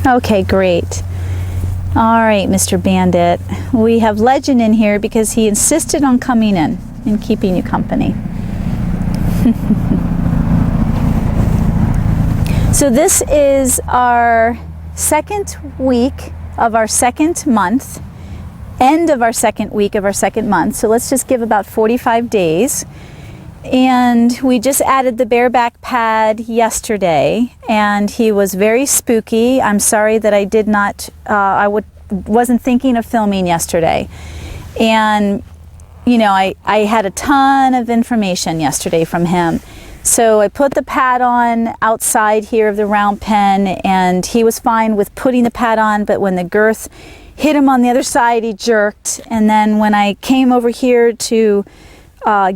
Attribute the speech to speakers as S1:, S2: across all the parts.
S1: Okay, great. All right, Mr. Bandit. We have Legend in here because he insisted on coming in and keeping you company. So this is our second week of our second month, end of our second week of our second month. So let's just give about 45 days. And we just added the bareback pad yesterday, and he was very spooky. I'm sorry that I did not, wasn't thinking of filming yesterday. And, you know, I had a ton of information yesterday from him. So I put the pad on outside here of the round pen, and he was fine with putting the pad on, but when the girth hit him on the other side, he jerked. And then when I came over here to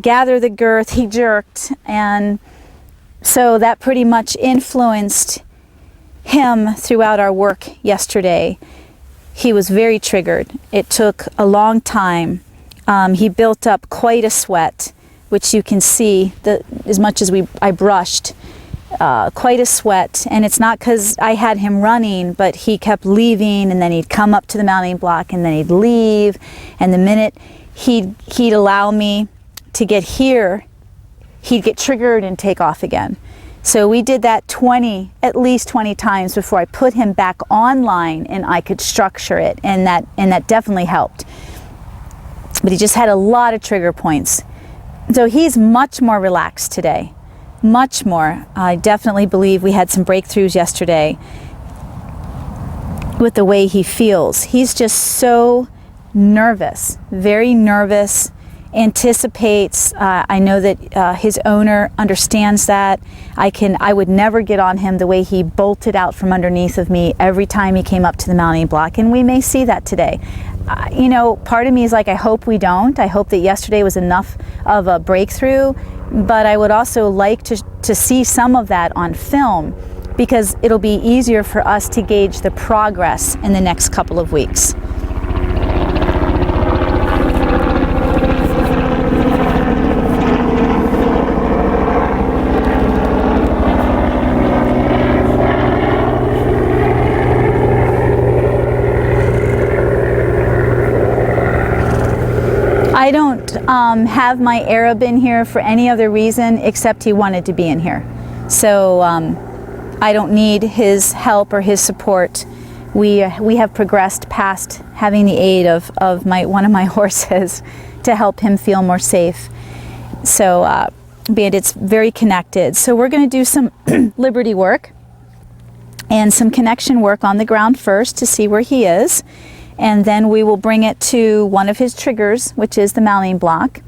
S1: gather the girth, he jerked. And so that pretty much influenced him throughout our work yesterday. He was very triggered. It took a long time. He built up quite a sweat, which you can see as much as I brushed, quite a sweat. And it's not because I had him running, but he kept leaving, and then he'd come up to the mounting block, and then he'd leave. And the minute he'd allow me to get here, he'd get triggered and take off again. So we did that at least 20 times before I put him back online and I could structure it, and that definitely helped. But he just had a lot of trigger points. So he's much more relaxed today, much more. I definitely believe we had some breakthroughs yesterday with the way he feels. He's just so nervous, very nervous, anticipates. I know that his owner understands that. I would never get on him the way he bolted out from underneath of me every time he came up to the mounting block, and we may see that today. You know, part of me is like, I hope we don't. I hope that yesterday was enough of a breakthrough, but I would also like to see some of that on film, because it'll be easier for us to gauge the progress in the next couple of weeks. I don't have my Arab in here for any other reason except he wanted to be in here. So I don't need his help or his support. We have progressed past having the aid of one of my horses to help him feel more safe. So Bandit's very connected. So we're going to do some liberty work and some connection work on the ground first to see where he is. And then we will bring it to one of his triggers, which is the mounting block.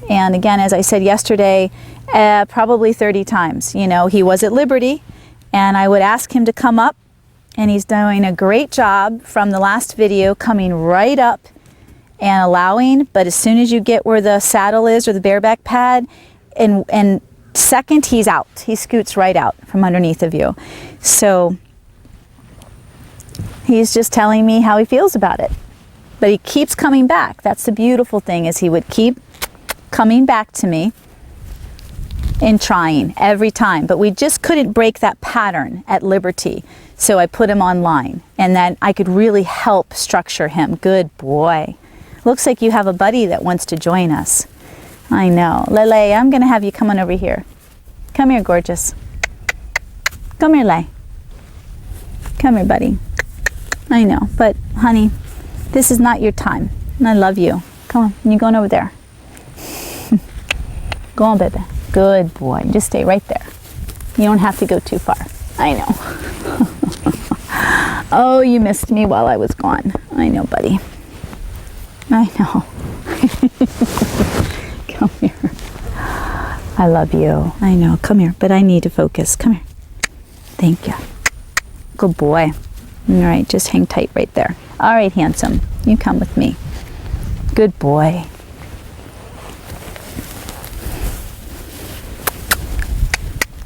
S1: And again, as I said yesterday, probably 30 times. You know, he was at liberty, and I would ask him to come up, and he's doing a great job from the last video, coming right up and allowing. But as soon as you get where the saddle is or the bareback pad, and second, he's out. He scoots right out from underneath of you. So he's just telling me how he feels about it. But he keeps coming back. That's the beautiful thing, is he would keep coming back to me and trying every time. But we just couldn't break that pattern at liberty. So I put him online, and then I could really help structure him. Good boy. Looks like you have a buddy that wants to join us. I know. Lele, I'm going to have you come on over here. Come here, gorgeous. Come here, Lay. Come here, buddy. I know, but honey, this is not your time. And I love you. Come on, you're going over there. Go on, baby. Good boy. Just stay right there. You don't have to go too far. I know. Oh, you missed me while I was gone. I know, buddy. I know. Come here. I love you. I know. Come here, but I need to focus. Come here. Thank you. Good boy. All right, just hang tight right there. All right, handsome, you come with me. Good boy.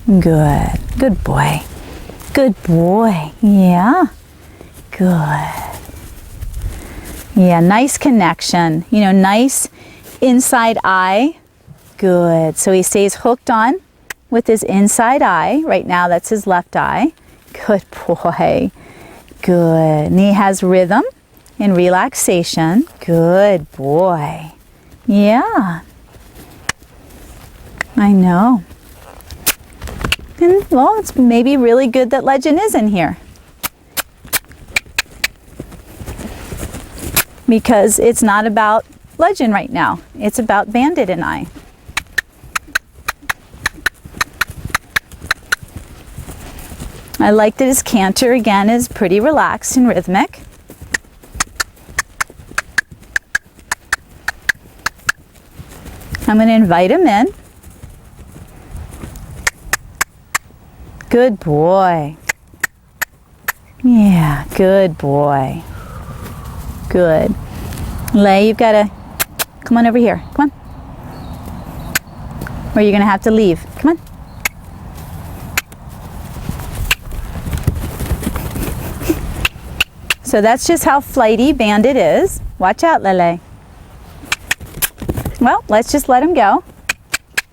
S1: Good. Good boy. Good boy. Yeah. Good. Yeah, nice connection. You know, nice inside eye. Good. So he stays hooked on with his inside eye. Right now, that's his left eye. Good boy. Good. And he has rhythm and relaxation. Good boy. Yeah. I know. And well, it's maybe really good that Legend is in here, because it's not about Legend right now. It's about Bandit and I. I like that his canter again is pretty relaxed and rhythmic. I'm going to invite him in. Good boy. Yeah, good boy. Good. Lay, you've got to come on over here. Come on. Or you're going to have to leave. Come on. So that's just how flighty Bandit is. Watch out, Lele. Well, let's just let him go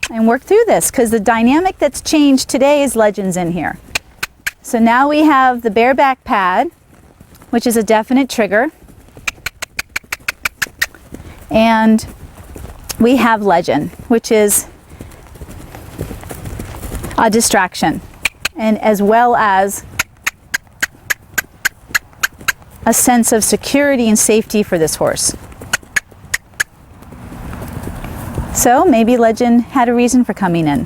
S1: and work through this, because the dynamic that's changed today is Legend's in here. So now we have the bareback pad, which is a definite trigger. And we have Legend, which is a distraction, and as well as a sense of security and safety for this horse. So maybe Legend had a reason for coming in.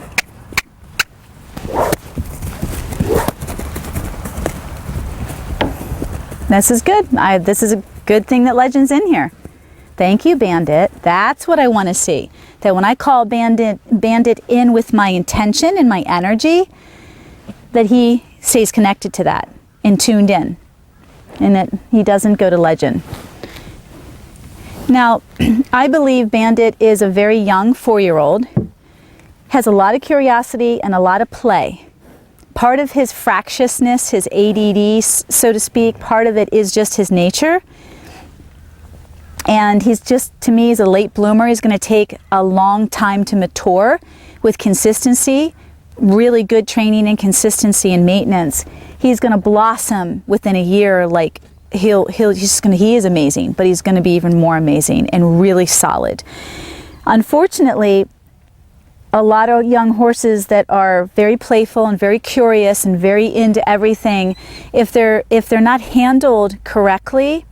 S1: This is good. This is a good thing that Legend's in here. Thank you, Bandit. That's what I want to see. That when I call Bandit in with my intention and my energy, that he stays connected to that and tuned in, and that he doesn't go to Legend. Now, I believe Bandit is a very young 4-year-old, has a lot of curiosity and a lot of play. Part of his fractiousness, his ADD, so to speak, part of it is just his nature. And he's just, to me, he's a late bloomer. He's going to take a long time to mature with consistency, really good training and consistency and maintenance. He's going to blossom within a year. Like he is amazing, but he's going to be even more amazing and really solid. Unfortunately, a lot of young horses that are very playful and very curious and very into everything, if they're not handled correctly,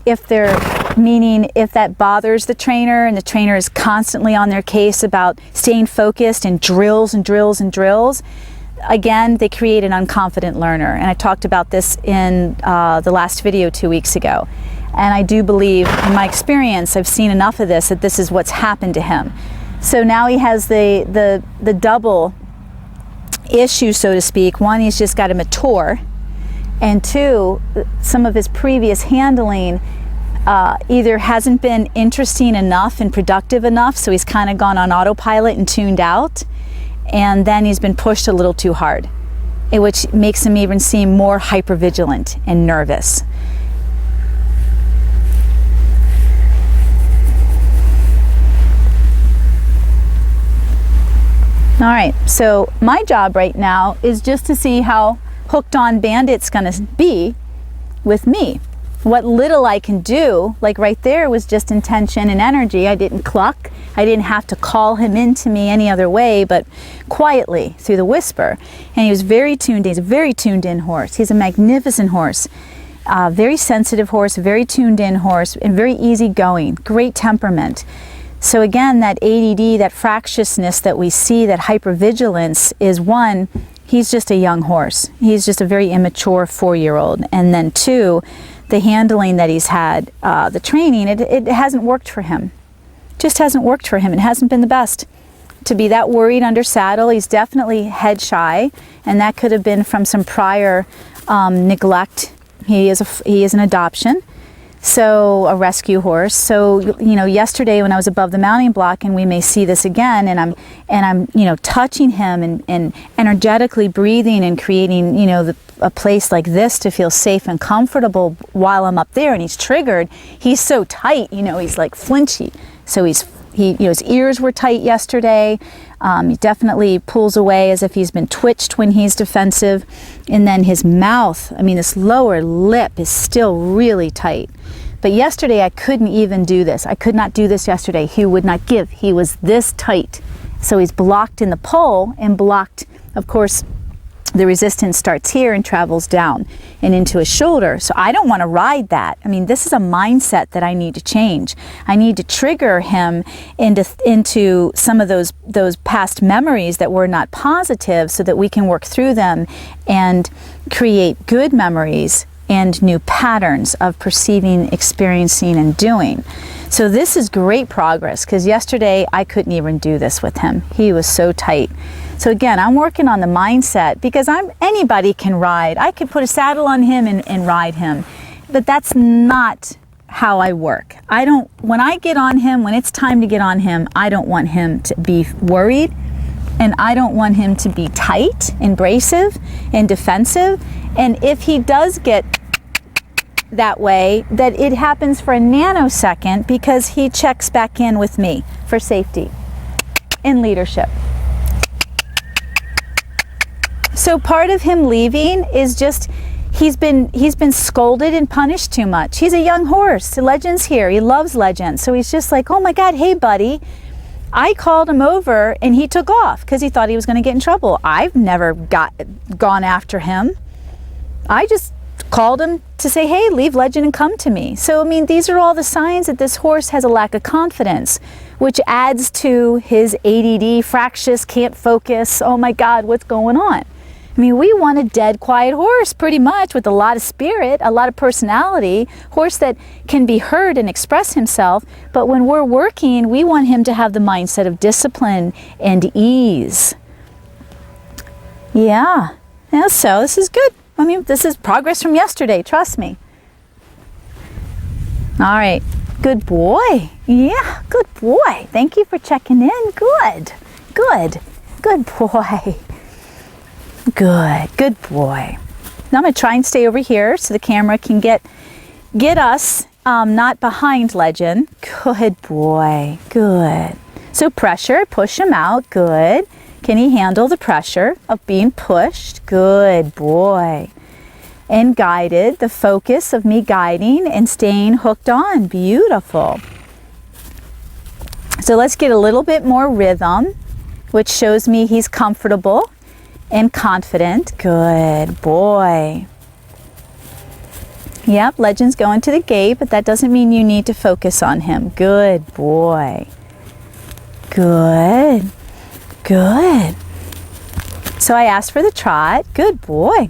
S1: if that bothers the trainer and the trainer is constantly on their case about staying focused and drills and drills and drills, again, they create an unconfident learner. And I talked about this in the last video 2 weeks ago. And I do believe, in my experience, I've seen enough of this, that this is what's happened to him. So now he has the double issue, so to speak. One, he's just got to mature. And two, some of his previous handling either hasn't been interesting enough and productive enough, so he's kind of gone on autopilot and tuned out, and then he's been pushed a little too hard, which makes him even seem more hypervigilant and nervous. All right, so my job right now is just to see how hooked on Bandit's gonna be with me. What little I can do, like right there, was just intention and energy. I didn't cluck. I didn't have to call him into me any other way, but quietly through the whisper. And he was very tuned in. He's a very tuned in horse. He's a magnificent horse. Very sensitive horse, very tuned in horse, and very easygoing, great temperament. So again, that ADD, that fractiousness that we see, that hypervigilance, is one, he's just a young horse. He's just a very immature 4-year-old. And then two, the handling that he's had, the training, it hasn't worked for him. Just hasn't worked for him. It hasn't been the best. To be that worried under saddle, he's definitely head shy, and that could have been from some prior neglect. He is an adoption, so a rescue horse. So yesterday when I was above the mounting block, and we may see this again, and I'm touching him and energetically breathing and creating a place like this to feel safe and comfortable while I'm up there, and he's triggered. He's so tight, he's like flinchy. So he's his ears were tight yesterday. He definitely pulls away as if he's been twitched when he's defensive. And then his mouth, this lower lip is still really tight. But yesterday I couldn't even do this. I could not do this yesterday. He would not give. He was this tight. So he's blocked in the pole and blocked, of course, the resistance starts here and travels down and into his shoulder. So I don't want to ride that. This is a mindset that I need to change. I need to trigger him into some of those past memories that were not positive so that we can work through them and create good memories and new patterns of perceiving, experiencing, and doing. So this is great progress, because yesterday I couldn't even do this with him. He was so tight. So again, I'm working on the mindset, because anybody can ride. I could put a saddle on him and ride him, but that's not how I work. When I get on him, when it's time to get on him, I don't want him to be worried, and I don't want him to be tight, abrasive, and defensive. And if he does get that way, that it happens for a nanosecond, because he checks back in with me for safety and leadership. So part of him leaving is just he's been scolded and punished too much. He's a young horse. Legend's here. He loves Legend. So he's just like, oh my God, hey buddy. I called him over and he took off because he thought he was going to get in trouble. I've never gone after him. I just called him to say, hey, leave Legend and come to me. So, these are all the signs that this horse has a lack of confidence, which adds to his ADD, fractious, can't focus. Oh my God, what's going on? We want a dead, quiet horse, pretty much, with a lot of spirit, a lot of personality, horse that can be heard and express himself. But when we're working, we want him to have the mindset of discipline and ease. Yeah, so this is good. This is progress from yesterday, trust me. All right, good boy. Yeah, good boy. Thank you for checking in. Good boy. Good boy. Now I'm going to try and stay over here so the camera can get us not behind Legend. Good boy. Good. So pressure, push him out. Good. Can he handle the pressure of being pushed? Good boy. And guided, the focus of me guiding and staying hooked on. Beautiful. So let's get a little bit more rhythm, which shows me he's comfortable and confident. Good boy. Yep, Legend's going to the gate, but that doesn't mean you need to focus on him. Good boy. Good. So I asked for the trot. Good boy.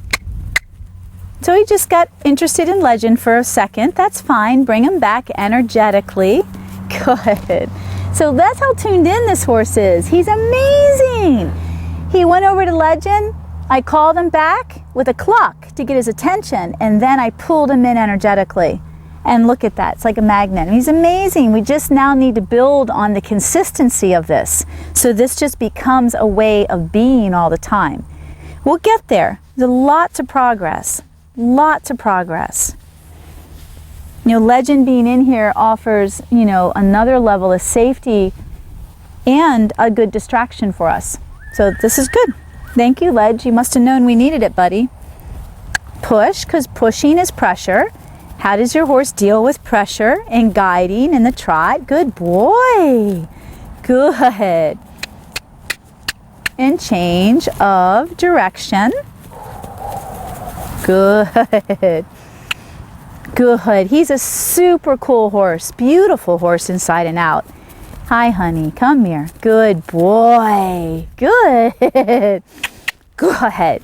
S1: So he just got interested in Legend for a second. That's fine. Bring him back energetically. Good. So that's how tuned in this horse is. He's amazing. He went over to Legend. I called him back with a cluck to get his attention, and then I pulled him in energetically. And look at that. It's like a magnet. He's amazing. We just now need to build on the consistency of this. So this just becomes a way of being all the time. We'll get there. There's lots of progress. Lots of progress. Legend being in here offers, another level of safety and a good distraction for us. So this is good. Thank you, Ledge. You must have known we needed it, buddy. Push, because pushing is pressure. How does your horse deal with pressure and guiding in the trot? Good boy. Good. And change of direction. Good. Good. He's a super cool horse. Beautiful horse inside and out. Hi, honey. Come here. Good boy. Good. Good.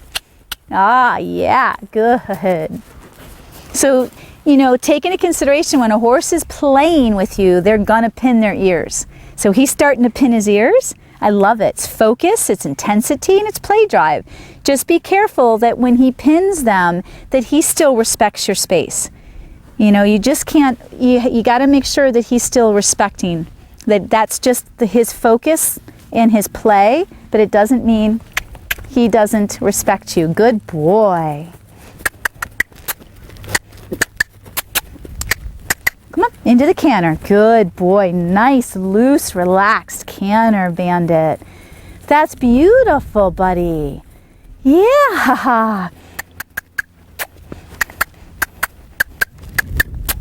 S1: Ah, yeah. Good. So, take into consideration when a horse is playing with you, they're going to pin their ears. So he's starting to pin his ears. I love it. It's focus, it's intensity, and it's play drive. Just be careful that when he pins them, that he still respects your space. You just can't, you got to make sure that he's still respecting. That's just his focus and his play, but it doesn't mean he doesn't respect you. Good boy. Come on, into the canter. Good boy. Nice, loose, relaxed canter, Bandit. That's beautiful, buddy. Yeah.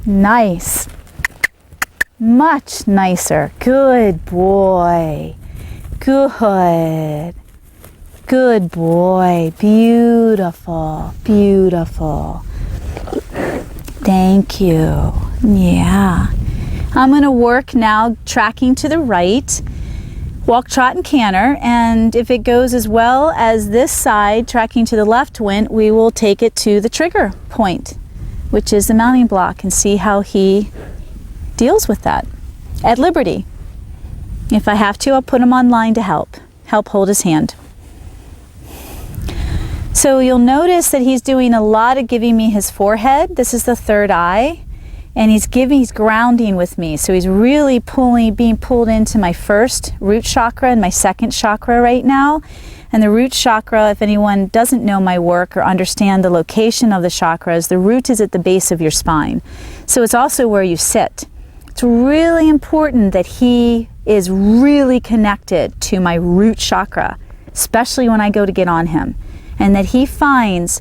S1: Nice. Much nicer. Good boy. Good. Good boy. Beautiful. Beautiful. Thank you. Yeah. I'm going to work now tracking to the right. Walk, trot, and canter. And if it goes as well as this side, tracking to the left went, we will take it to the trigger point, which is the mounting block, and see how he deals with that at liberty. If I have to, I'll put him online to help hold his hand. So you'll notice that he's doing a lot of giving me his forehead. This is the third eye, and he's grounding with me. So he's really being pulled into my first root chakra and my second chakra right now. And the root chakra, if anyone doesn't know my work or understand the location of the chakras, the root is at the base of your spine. So it's also where you sit. It's really important that he is really connected to my root chakra, especially when I go to get on him. And that he feels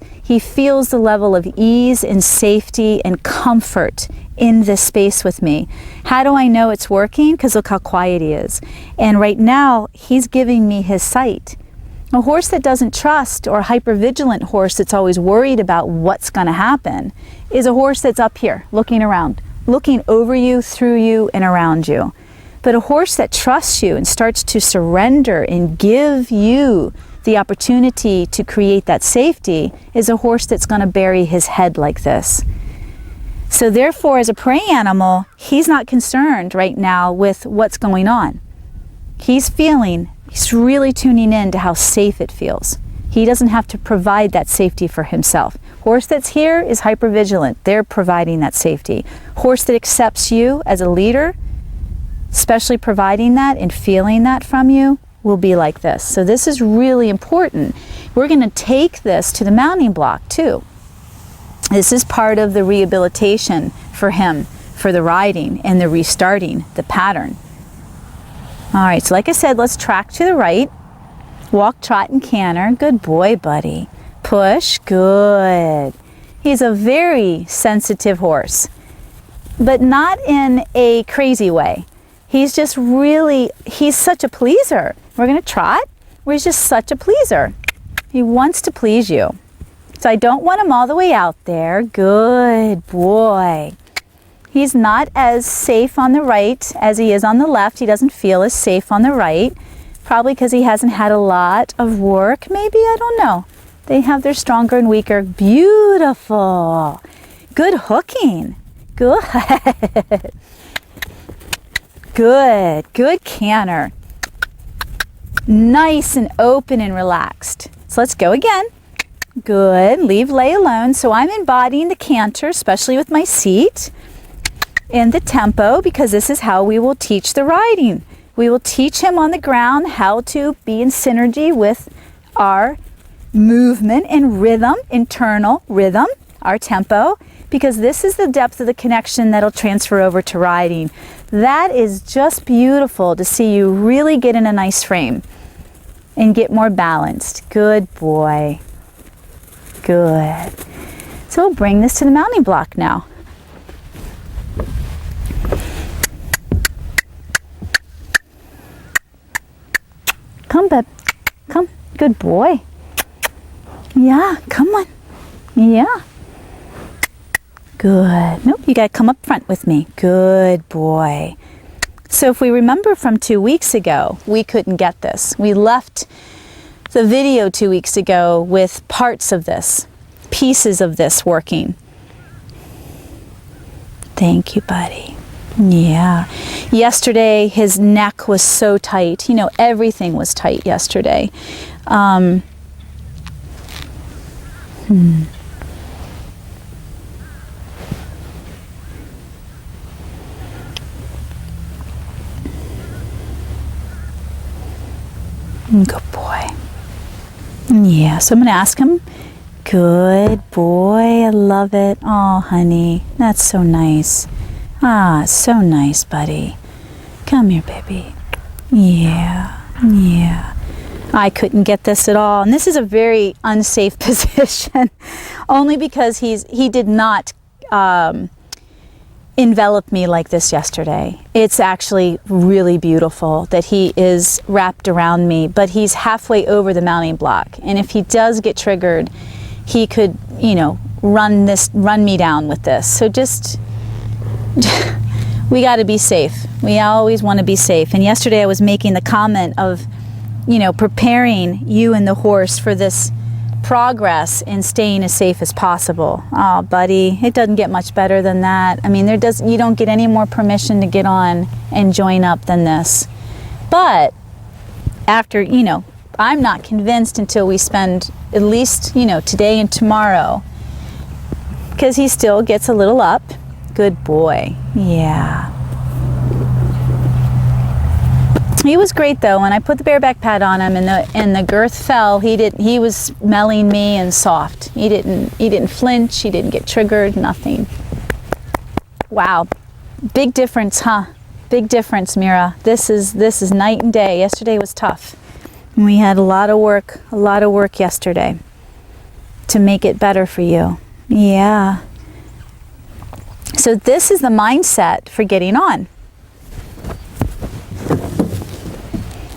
S1: the level of ease and safety and comfort in this space with me. How do I know it's working? Because look how quiet he is. And right now, he's giving me his sight. A horse that doesn't trust, or a hypervigilant horse that's always worried about what's going to happen, is a horse that's up here, looking around, looking over you, through you, and around you. But a horse that trusts you and starts to surrender and give you the opportunity to create that safety is a horse that's going to bury his head like this. So therefore, as a prey animal, he's not concerned right now with what's going on. He's really tuning in to how safe it feels. He doesn't have to provide that safety for himself. Horse that's here is hypervigilant. They're providing that safety. Horse that accepts you as a leader, especially providing that and feeling that from you, will be like this. So this is really important. We're going to take this to the mounting block too. This is part of the rehabilitation for him, for the riding and the restarting, the pattern. All right, so like I said, let's track to the right. Walk, trot, and canter. Good boy, buddy. Push. Good. He's a very sensitive horse, but not in a crazy way. He's just he's such a pleaser. We're going to trot, where he's just such a pleaser. He wants to please you. So I don't want him all the way out there. Good boy. He's not as safe on the right as he is on the left. He doesn't feel as safe on the right, probably because he hasn't had a lot of work. Maybe, I don't know. They have their stronger and weaker. Beautiful. Good hooking. Good. Good canter. Nice and open and relaxed. So let's go again. Good. Leave lay alone. So I'm embodying the canter, especially with my seat, and the tempo, because this is how we will teach the riding. We will teach him on the ground how to be in synergy with our movement and rhythm, internal rhythm, our tempo, because this is the depth of the connection that'll transfer over to riding. That is just beautiful to see you really get in a nice frame and get more balanced. Good boy. Good. So we'll bring this to the mounting block now. Come, bub. Come. Good boy. Yeah, come on. Yeah. Good. Nope, you got to come up front with me. Good boy. So if we remember from 2 weeks ago, we couldn't get this. We left the video 2 weeks ago with parts of this, pieces of this working. Thank you, buddy. Yeah. Yesterday, his neck was so tight. You know, everything was tight yesterday. Good boy. Yeah, so I'm going to ask him. Good boy. I love it. Oh, honey, that's so nice. Ah, so nice, buddy. Come here, baby. Yeah, yeah. I couldn't get this at all. And this is a very unsafe position, only because he did not envelop me like this yesterday. It's actually really beautiful that he is wrapped around me, but he's halfway over the mounting block. And if he does get triggered, he could, you know, run me down with this. So just, we got to be safe. We always want to be safe. And yesterday I was making the comment of, you know, preparing you and the horse for this progress in staying as safe as possible. Oh, buddy, it doesn't get much better than that. I mean, you don't get any more permission to get on and join up than this. But after, you know, I'm not convinced until we spend at least, you know, today and tomorrow, because he still gets a little up. Good boy. Yeah. He was great though. When I put the bareback pad on him and the girth fell, he was smelling me and soft. He didn't flinch, he didn't get triggered, nothing. Wow. Big difference, huh? Big difference, Mira. This is night and day. Yesterday was tough. We had a lot of work yesterday to make it better for you. Yeah. So this is the mindset for getting on.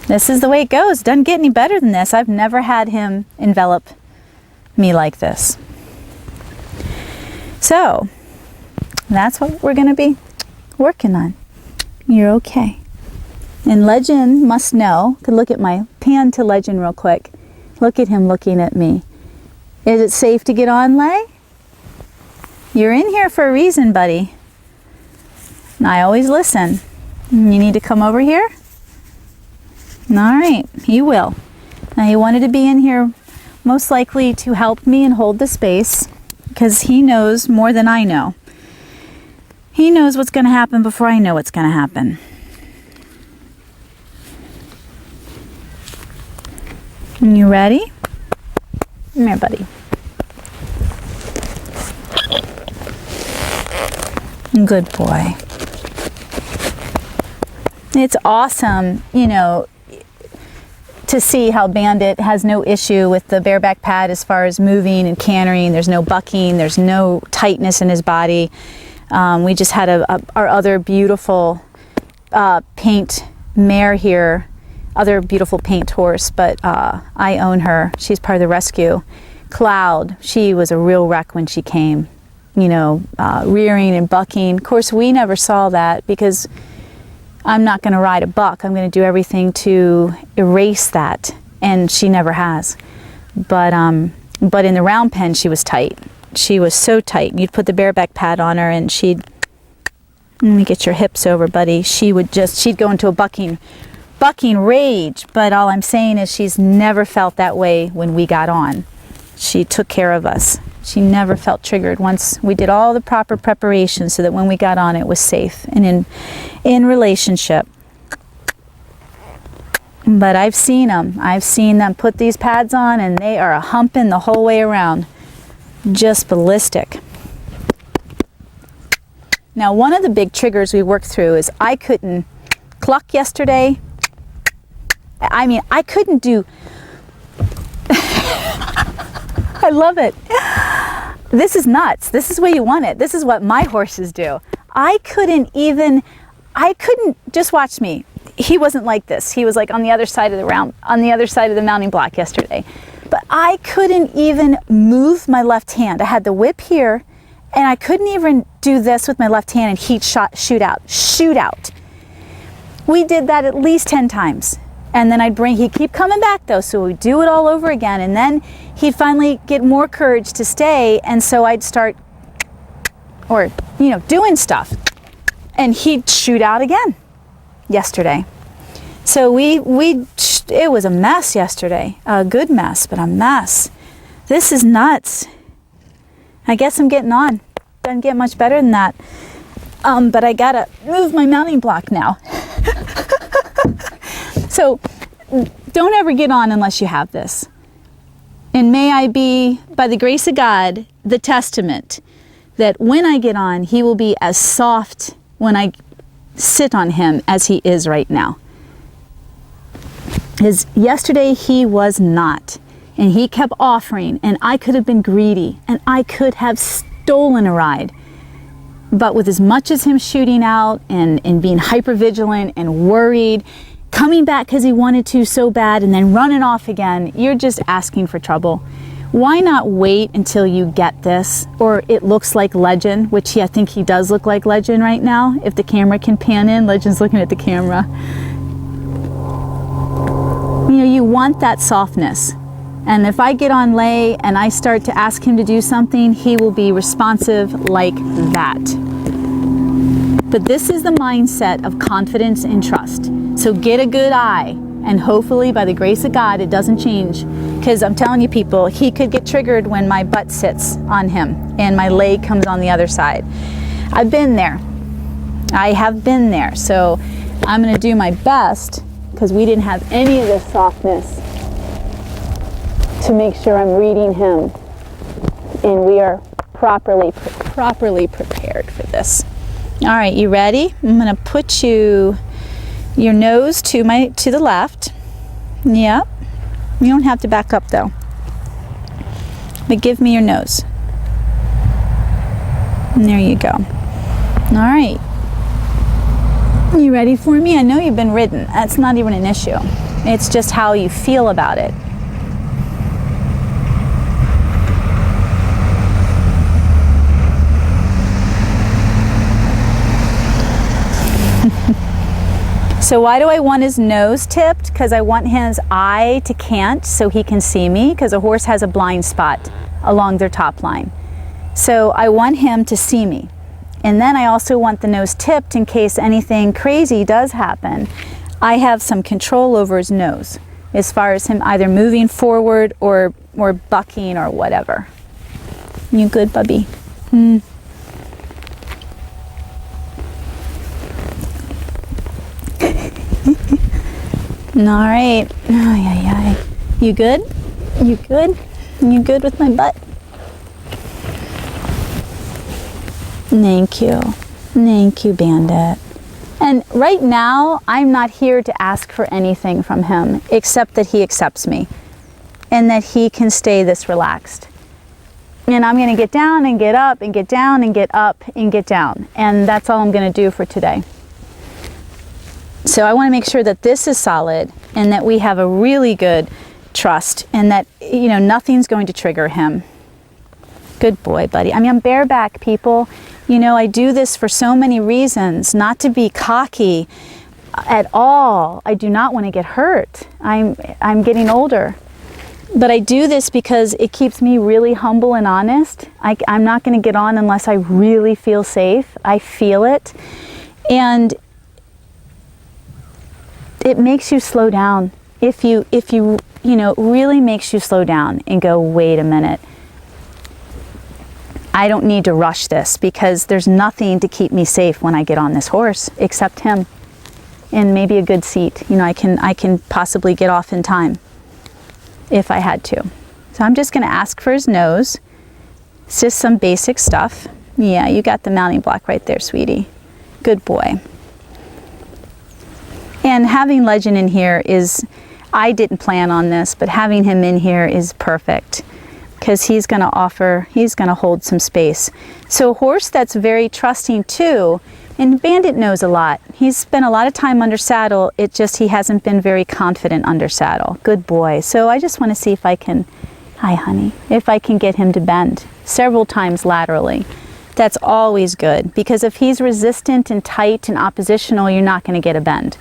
S1: This is the way it goes. Doesn't get any better than this. I've never had him envelop me like this. So that's what we're going to be working on. You're okay. And Legend must know. Could look at my pan to Legend real quick. Look at him looking at me. Is it safe to get on, Lay? You're in here for a reason, buddy. And I always listen. You need to come over here? All right, he will. Now, he wanted to be in here most likely to help me and hold the space, because he knows more than I know. He knows what's going to happen before I know what's going to happen. And you ready? Come here, buddy. Good boy. It's awesome, you know, to see how Bandit has no issue with the bareback pad as far as moving and cantering. There's no bucking, there's no tightness in his body. We just had our other beautiful paint mare here, other beautiful paint horse, but I own her. She's part of the rescue. Cloud, she was a real wreck when she came, you know, rearing and bucking. Of course, we never saw that because I'm not going to ride a buck. I'm going to do everything to erase that, and she never has. But in the round pen, she was tight. She was so tight. You'd put the bareback pad on her, and she'd, let me get your hips over, buddy. She'd go into a bucking rage. But all I'm saying is she's never felt that way when we got on. She took care of us. She never felt triggered once we did all the proper preparation so that when we got on it was safe and in relationship. But I've seen them put these pads on and they are humping the whole way around. Just ballistic. Now, one of the big triggers we worked through is I couldn't cluck yesterday. I mean, I couldn't do I love it. This is nuts. This is where you want it. This is what my horses do. I couldn't, just watch me. He wasn't like this. He was like on the other side of the mounting block yesterday. But I couldn't even move my left hand. I had the whip here, and I couldn't even do this with my left hand and shoot out. We did that at least 10 times. And then he'd keep coming back though, so we'd do it all over again. And then he'd finally get more courage to stay, and so I'd start, doing stuff. And he'd shoot out again yesterday. So it was a mess yesterday. A good mess, but a mess. This is nuts. I guess I'm getting on. Doesn't get much better than that. But I gotta move my mounting block now. So don't ever get on unless you have this. And may I be, by the grace of God, the testament that when I get on, he will be as soft when I sit on him as he is right now. Yesterday he was not, and he kept offering, and I could have been greedy, and I could have stolen a ride. But with as much as him shooting out and being hypervigilant and worried, coming back because he wanted to so bad and then running off again, you're just asking for trouble. Why not wait until you get this, or it looks like Legend, which I think he does look like Legend right now. If the camera can pan in, Legend's looking at the camera. You know, you want that softness. And if I get on Lay and I start to ask him to do something, he will be responsive like that. But this is the mindset of confidence and trust. So get a good eye, and hopefully by the grace of God it doesn't change. Because I'm telling you people, he could get triggered when my butt sits on him and my leg comes on the other side. I've been there. I have been there. So I'm going to do my best, because we didn't have any of this softness, to make sure I'm reading him and we are properly prepared for this. All right, you ready? I'm going to put your nose to the left. Yep. You don't have to back up though. But give me your nose. And there you go. All right. You ready for me? I know you've been ridden. That's not even an issue. It's just how you feel about it. So why do I want his nose tipped? Because I want his eye to cant so he can see me, because a horse has a blind spot along their top line. So I want him to see me. And then I also want the nose tipped in case anything crazy does happen. I have some control over his nose as far as him either moving forward or bucking or whatever. You good, Bubby? All right. You good? You good? You good with my butt? Thank you. Thank you, Bandit. And right now, I'm not here to ask for anything from him except that he accepts me and that he can stay this relaxed. And I'm going to get down and get up and get down and get up and get down. And that's all I'm going to do for today. So I want to make sure that this is solid and that we have a really good trust and that, you know, nothing's going to trigger him. Good boy, buddy. I mean, I'm bareback, people. You know, I do this for so many reasons, not to be cocky at all. I do not want to get hurt. I'm getting older. But I do this because it keeps me really humble and honest. I'm not going to get on unless I really feel safe. I feel it. And it makes you slow down. If you really makes you slow down and go, wait a minute. I don't need to rush this because there's nothing to keep me safe when I get on this horse except him and maybe a good seat. You know, I can possibly get off in time if I had to. So I'm just going to ask for his nose. It's just some basic stuff. Yeah, you got the mounting block right there, sweetie. Good boy. And having Legend in here I didn't plan on this, but having him in here is perfect because he's going to hold some space. So a horse that's very trusting too, and Bandit knows a lot. He's spent a lot of time under saddle, he hasn't been very confident under saddle. Good boy. So I just want to see if I can, hi honey, if I can get him to bend several times laterally. That's always good because if he's resistant and tight and oppositional, you're not going to get a bend.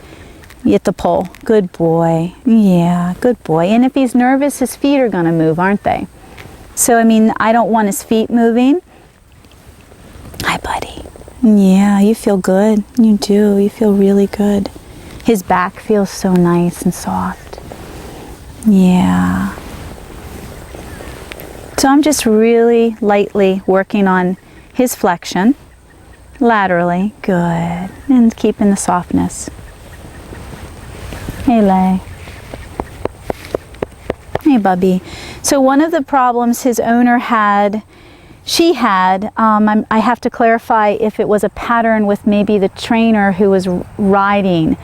S1: At the pole. Good boy. Yeah, good boy. And if he's nervous, his feet are going to move, aren't they? So, I mean, I don't want his feet moving. Hi, buddy. Yeah, you feel good. You do. You feel really good. His back feels so nice and soft. Yeah. So I'm just really lightly working on his flexion. Laterally. Good. And keeping the softness. Hey, Lay. Hey, Bubby. So one of the problems his owner had she had. I have to clarify if it was a pattern with maybe the trainer who was riding,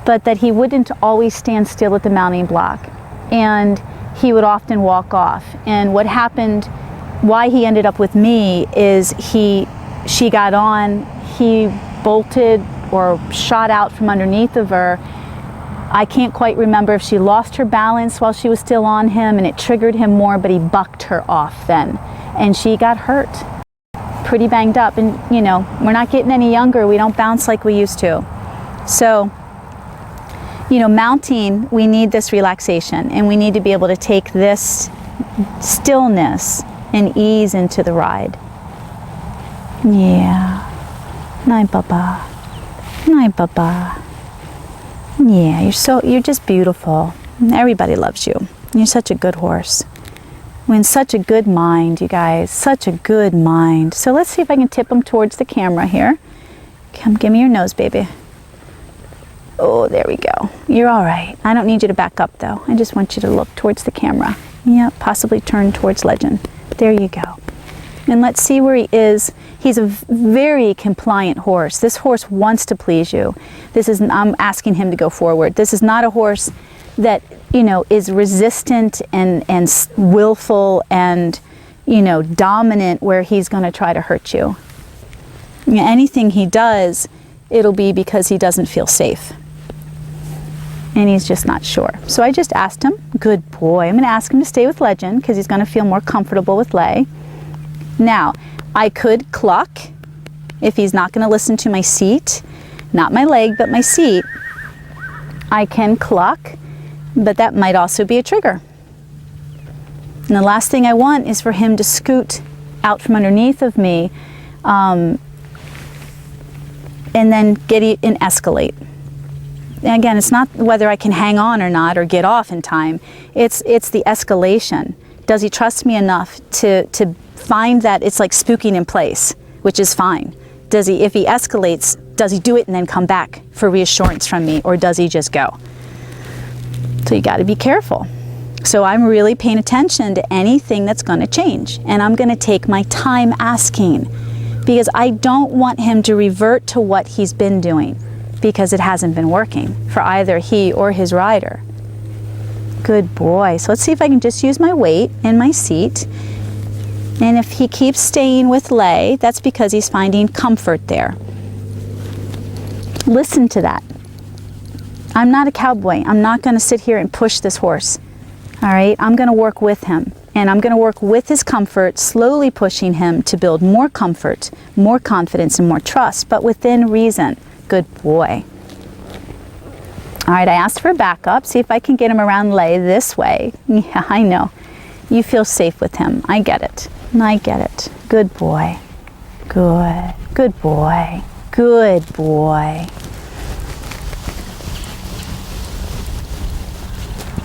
S1: but that he wouldn't always stand still at the mounting block, and he would often walk off. And what happened, why he ended up with me, is she got on, he bolted or shot out from underneath of her. I can't quite remember if she lost her balance while she was still on him and it triggered him more, but he bucked her off then. And she got hurt, pretty banged up. And you know, we're not getting any younger. We don't bounce like we used to. So, you know, mounting, we need this relaxation, and we need to be able to take this stillness and ease into the ride. Yeah. Night, Baba. Night, Baba. Yeah, you're just beautiful. Everybody loves you. You're such a good horse. We're in such a good mind, you guys. Such a good mind. So let's see if I can tip him towards the camera here. Come, give me your nose, baby. Oh, there we go. You're all right. I don't need you to back up, though. I just want you to look towards the camera. Yeah, possibly turn towards Legend. There you go. And let's see where he is. He's a very compliant horse. This horse wants to please you. I'm asking him to go forward. This is not a horse that, you know, is resistant and willful and, you know, dominant, where he's going to try to hurt you. You know, anything he does, it'll be because he doesn't feel safe. And he's just not sure. So I just asked him, good boy. I'm going to ask him to stay with Legend because he's going to feel more comfortable with Lay. Now, I could cluck if he's not going to listen to my seat, not my leg, but my seat. I can cluck, but that might also be a trigger. And the last thing I want is for him to scoot out from underneath of me and then get and escalate. And again, it's not whether I can hang on or not or get off in time. It's the escalation. Does he trust me enough to find that it's like spooking in place, which is fine? Does he, if he escalates, does he do it and then come back for reassurance from me, or does he just go? So you got to be careful. So I'm really paying attention to anything that's going to change, and I'm going to take my time asking, because I don't want him to revert to what he's been doing, because it hasn't been working for either he or his rider. Good boy. So let's see if I can just use my weight in my seat. And if he keeps staying with Lay, that's because he's finding comfort there. Listen to that. I'm not a cowboy. I'm not going to sit here and push this horse. All right? I'm going to work with him. And I'm going to work with his comfort, slowly pushing him to build more comfort, more confidence, and more trust, but within reason. Good boy. All right, I asked for backup. See if I can get him around Lay this way. Yeah, I know. You feel safe with him. I get it. I get it. Good boy. Good. Good boy. Good boy.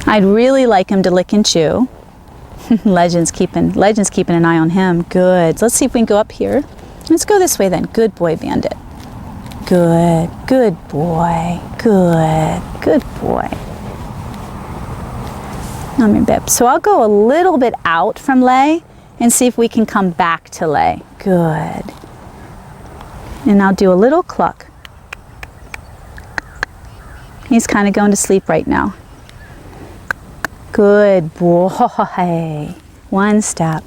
S1: I'd really like him to lick and chew. Legend's keeping an eye on him. Good. Let's see if we can go up here. Let's go this way then. Good boy, Bandit. Good. Good boy. Good. Good boy. Come here, Bip. So I'll go a little bit out from Lay and see if we can come back to Lay. Good. And I'll do a little cluck. He's kind of going to sleep right now. Good boy. One step.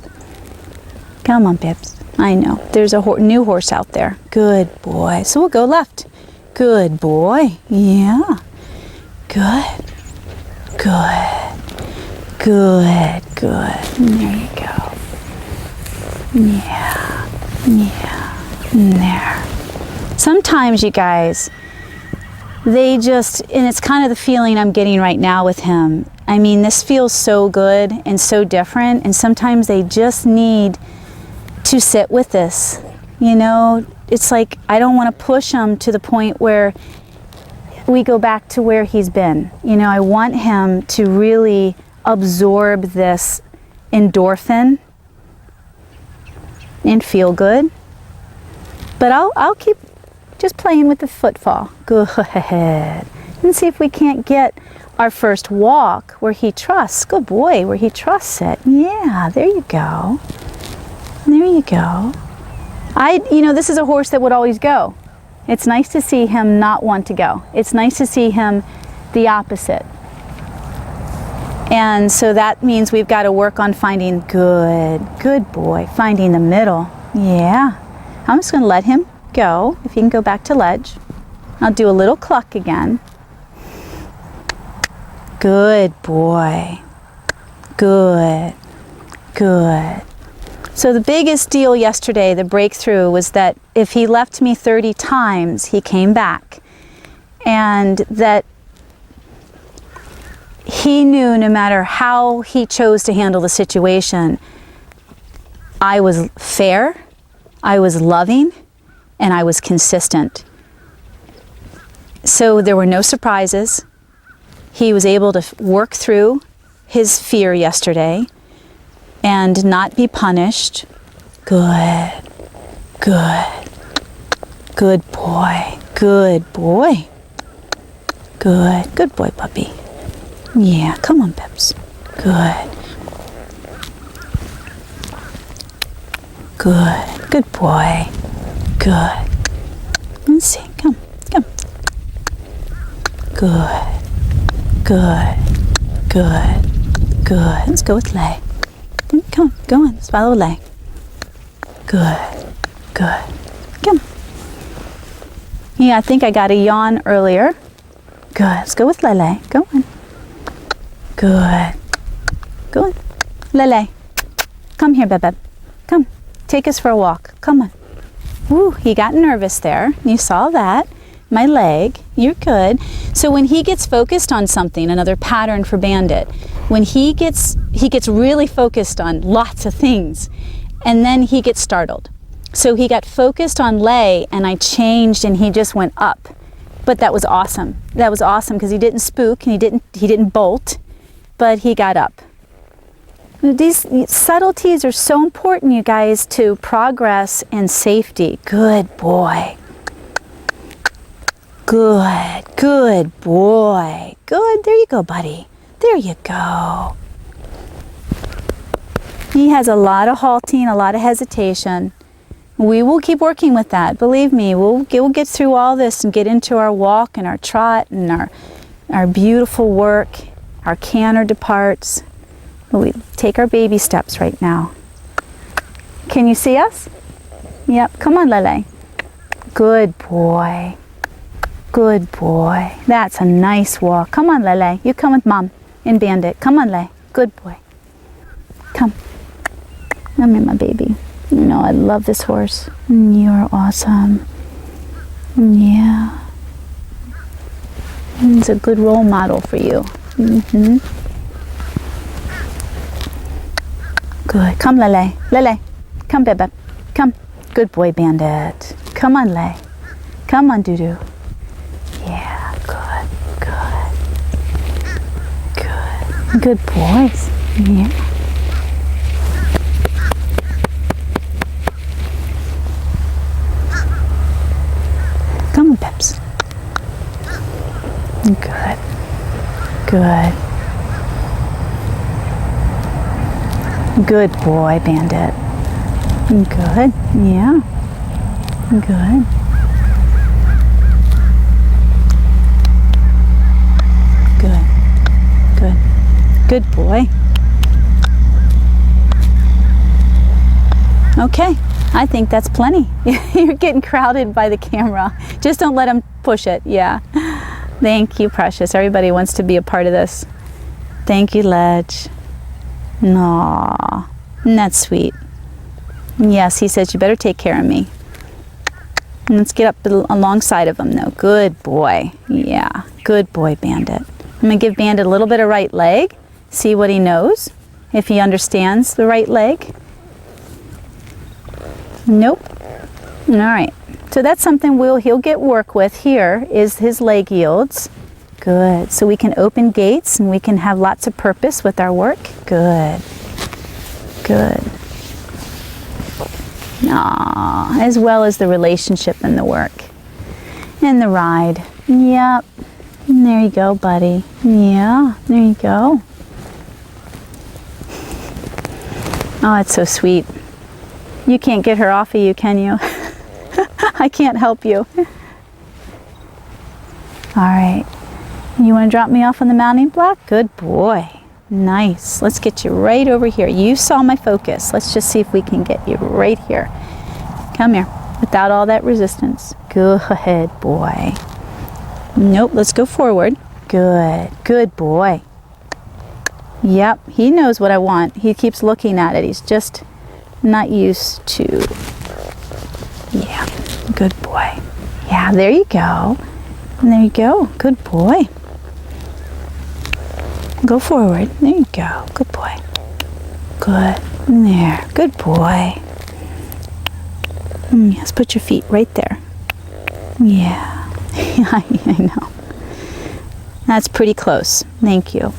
S1: Come on, Pips. I know. There's a new horse out there. Good boy. So we'll go left. Good boy. Yeah. Good. Good. Good. Good. There you go. Yeah. Yeah. There. Sometimes, you guys, they just, and it's kind of the feeling I'm getting right now with him. I mean, this feels so good and so different, and sometimes they just need to sit with this. You know, it's like I don't want to push him to the point where we go back to where he's been. You know, I want him to really absorb this endorphin and feel good. But I'll keep just playing with the footfall. Good. And see if we can't get our first walk where he trusts. Good boy, where he trusts it. Yeah, there you go. There There you go. This is a horse that would always go. It's nice to see him not want to go. It's nice to see him the opposite. And so that means we've got to work on finding good boy, finding the middle. Yeah. I'm just going to let him go. If he can go back to ledge. I'll do a little cluck again. Good boy. Good. So the biggest deal yesterday, the breakthrough, was that if he left me 30 times, he came back. And that he knew no matter how he chose to handle the situation, I was fair, I was loving, and I was consistent. So there were no surprises. He was able to work through his fear yesterday and not be punished. Good boy. Good boy, puppy. Yeah, come on, Pips. Good boy. Let's see, come. Good. Let's go with Lay. Come on, go on, let's follow Lay. Good. Come. Yeah, I think I got a yawn earlier. Good, let's go with Lele. Go on. Good. Go on. Lele. Come here, Beb. Come. Take us for a walk. Come on. Woo, he got nervous there. You saw that. My leg. You're good. So when he gets focused on something, another pattern for Bandit, when he gets really focused on lots of things, and then he gets startled. So he got focused on lay, and I changed, and he just went up. But that was awesome. That was awesome because he didn't spook and he didn't bolt, but he got up. These subtleties are so important, you guys, to progress and safety. Good boy. Good boy. Good. There you go, buddy. There you go. He has a lot of halting, a lot of hesitation. We will keep working with that. Believe me, we'll get through all this and get into our walk and our trot and our beautiful work, our canter departs. We take our baby steps right now. Can you see us? Yep. Come on, Lele. Good boy. Good boy. That's a nice walk. Come on, Lele. You come with Mom and Bandit. Come on, Lele. Good boy. Come. Come here, my baby. You know, I love this horse. You're awesome. Yeah. He's a good role model for you. Good. Come, Lele. Lele. Come, Bebe. Come. Good boy, Bandit. Come on, Lay. Come on, Doo-Doo. Yeah, good. Good boys. Yeah. Come on, Peps. Good. Good boy, Bandit. Good. Yeah. Good. Good boy. Okay, I think that's plenty. You're getting crowded by the camera. Just don't let them push it. Yeah. Thank you, precious. Everybody wants to be a part of this. Thank you, Ledge. Aww, that's sweet. Yes, he says you better take care of me. Let's get up alongside of him, though. Good boy. Yeah, good boy, Bandit. I'm going to give Bandit a little bit of right leg. See what he knows, if he understands the right leg. Nope. All right. So that's something he'll get work with here, is his leg yields. Good. So we can open gates and we can have lots of purpose with our work. Good. Aww. As well as the relationship and the work. And the ride. Yep. And there you go, buddy. Yeah, there you go. Oh, it's so sweet. You can't get her off of you, can you? I can't help you. All right. You want to drop me off on the mounting block? Good boy. Nice. Let's get you right over here. You saw my focus. Let's just see if we can get you right here. Come here. Without all that resistance. Good boy. Nope. Let's go forward. Good. Good boy. Yep. He knows what I want. He keeps looking at it. He's just not used to. Yeah. Good boy. Yeah. There you go. And there you go. Good boy. Go forward. There you go. Good boy. Good. And there. Good boy. Yes, put your feet right there. Yeah. I know. That's pretty close. Thank you.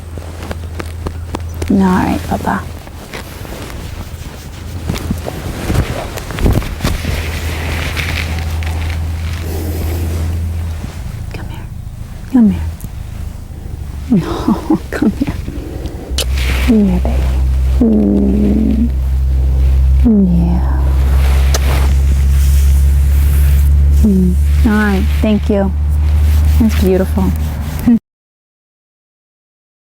S1: All right, Papa. Come here. Come here. No, come here. Come here, baby. Yeah. All right, thank you. That's beautiful.